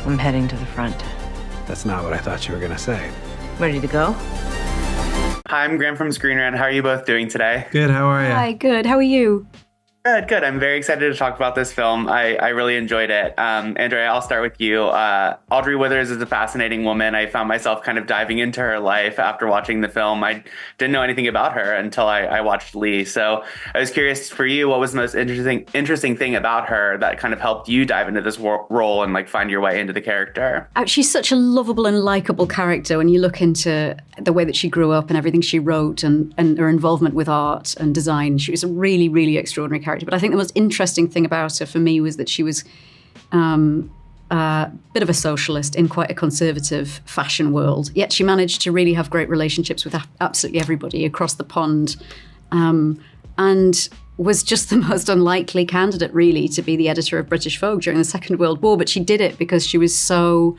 I'm heading to the front. That's not what I thought you were gonna say. Ready to go? Hi, I'm Graham from Screen Rant. How are you both doing today? Good, how are you? Hi, good. How are you? Good. I'm very excited to talk about this film. I really enjoyed it. Andrea, I'll start with you. Audrey Withers is a fascinating woman. I found myself kind of diving into her life after watching the film. I didn't know anything about her until I watched Lee. So I was curious for you, what was the most interesting thing about her that kind of helped you dive into this role and like find your way into the character? She's such a lovable and likable character when you look into the way that she grew up and everything she wrote and her involvement with art and design. She was a really, really extraordinary character. But I think the most interesting thing about her for me was that she was a bit of a socialist in quite a conservative fashion world. Yet she managed to really have great relationships with absolutely everybody across the pond, and was just the most unlikely candidate, really, to be the editor of British Vogue during the Second World War. But she did it because she was so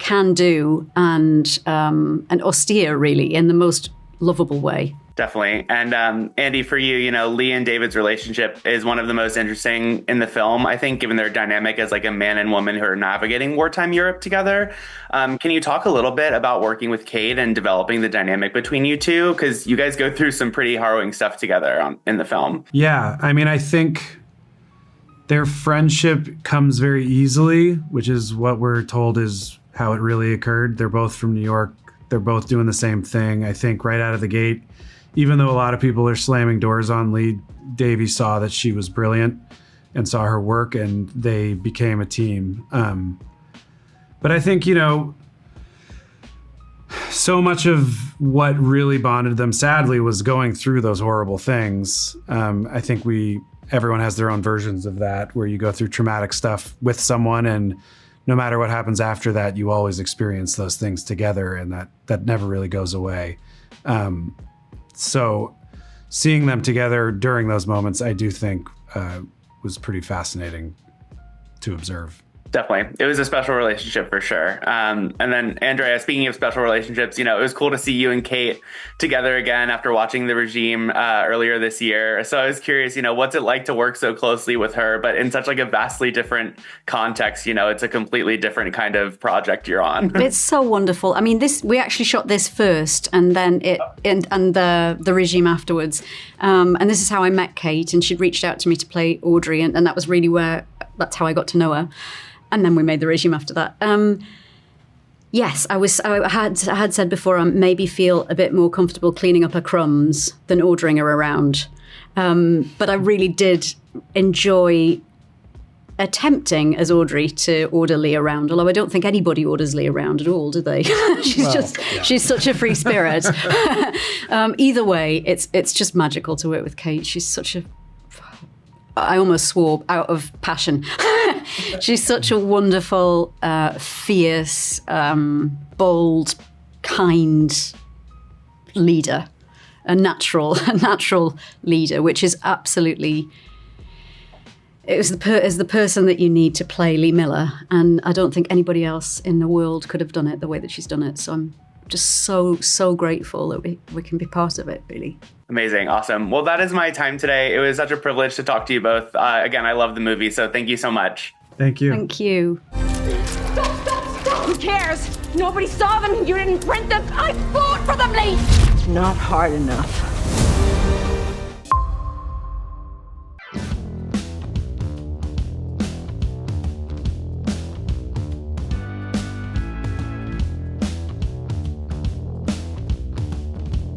can-do and austere, really, in the most lovable way. Definitely. And Andy, for you, Lee and David's relationship is one of the most interesting in the film, I think, given their dynamic as like a man and woman who are navigating wartime Europe together. Can you talk a little bit about working with Kate and developing the dynamic between you two? Because you guys go through some pretty harrowing stuff together in the film. Yeah, I mean, I think their friendship comes very easily, which is what we're told is how it really occurred. They're both from New York. They're both doing the same thing. I think right out of the gate, even though a lot of people are slamming doors on Lee, Davey saw that she was brilliant and saw her work, and they became a team. But I think, so much of what really bonded them, sadly, was going through those horrible things. I think everyone has their own versions of that, where you go through traumatic stuff with someone, and no matter what happens after that, you always experience those things together, and that never really goes away. So seeing them together during those moments, I do think was pretty fascinating to observe. Definitely. It was a special relationship for sure. And then, Andrea, speaking of special relationships, it was cool to see you and Kate together again after watching The Regime earlier this year. So I was curious, what's it like to work so closely with her, but in such like a vastly different context? It's a completely different kind of project you're on. It's so wonderful. I mean, we actually shot this first, and then the Regime afterwards. And this is how I met Kate, and she'd reached out to me to play Audrey, and that was really that's how I got to know her. And then we made The Regime after that. Yes, I had said before, I maybe feel a bit more comfortable cleaning up her crumbs than ordering her around. But I really did enjoy attempting as Audrey to order Lee around, although I don't think anybody orders Lee around at all, do they? She's such a free spirit. Either way, it's just magical to work with Kate. She's such I almost swore out of passion. She's such a wonderful, fierce, bold, kind leader, a natural leader, which is absolutely. It was the person that you need to play Lee Miller, and I don't think anybody else in the world could have done it the way that she's done it. So I'm just so grateful that we can be part of it, really. Amazing. Awesome. Well, that is my time today. It was such a privilege to talk to you both. Again, I love the movie, so thank you so much. Thank you. Thank you. Stop! Who cares? Nobody saw them. You didn't print them. I fought for them, Lee. Not hard enough.